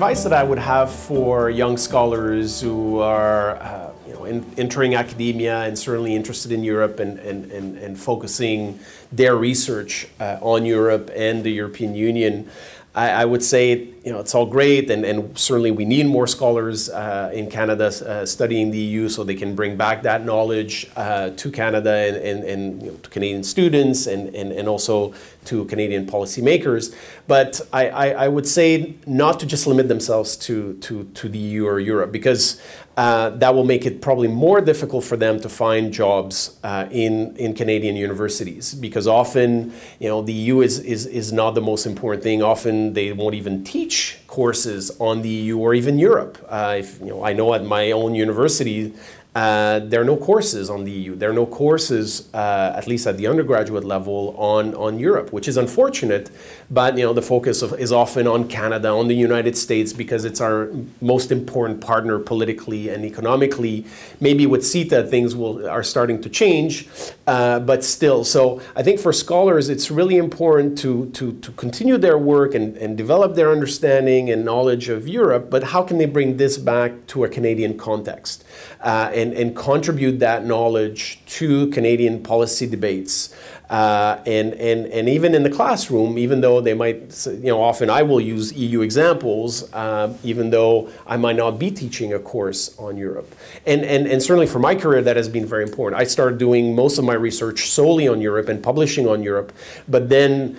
advice that I would have for young scholars who are entering academia and certainly interested in Europe and focusing their research on Europe and the European Union, I would say, it's all great, and certainly we need more scholars in Canada studying the EU so they can bring back that knowledge to Canada and to Canadian students and also to Canadian policymakers. But I would say not to just limit themselves to the EU or Europe, because that will make it probably more difficult for them to find jobs in Canadian universities, because often the EU is not the most important thing. Often they won't even teach courses on the EU or even Europe. I know at my own university there are no courses on the EU. There are no courses, at least at the undergraduate level, on Europe, which is unfortunate. But the focus is often on Canada, on the United States, because it's our most important partner politically and economically. Maybe with CETA things are starting to change, but still. So I think for scholars, it's really important to continue their work and develop their understanding and knowledge of Europe. But how can they bring this back to a Canadian context? And contribute that knowledge to Canadian policy debates. And even in the classroom, even though they might, often I will use EU examples, even though I might not be teaching a course on Europe. And certainly for my career, that has been very important. I started doing most of my research solely on Europe and publishing on Europe, but then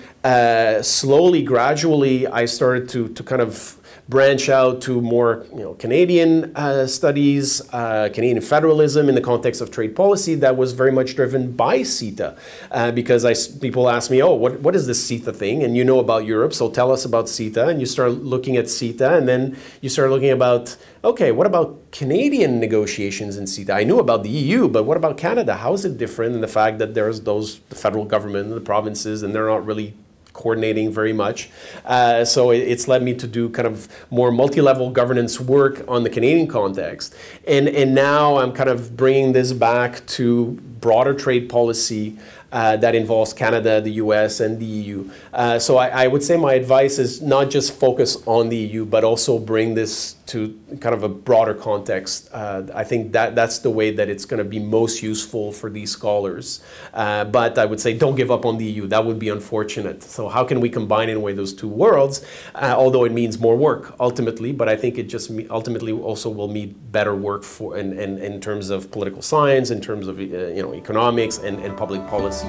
slowly, gradually, I started to kind of branch out to more Canadian studies, Canadian federalism in the context of trade policy that was very much driven by CETA. Because people ask me, oh, what is this CETA thing? And you know about Europe, so tell us about CETA. And you start looking at CETA, and then you start looking about, okay, what about Canadian negotiations in CETA? I knew about the EU, but what about Canada? How is it different in the fact that there's the federal government and the provinces, and they're not really coordinating very much. So it's led me to do kind of more multi-level governance work on the Canadian context. And now I'm kind of bringing this back to broader trade policy that involves Canada, the US, and the EU. So I would say my advice is not just focus on the EU, but also bring this to kind of a broader context. I think that's the way that it's going to be most useful for these scholars. But I would say don't give up on the EU. That would be unfortunate. So how can we combine in a way those two worlds? Although it means more work ultimately, but I think it just ultimately also will mean better work in terms of political science, in terms of economics and public policy.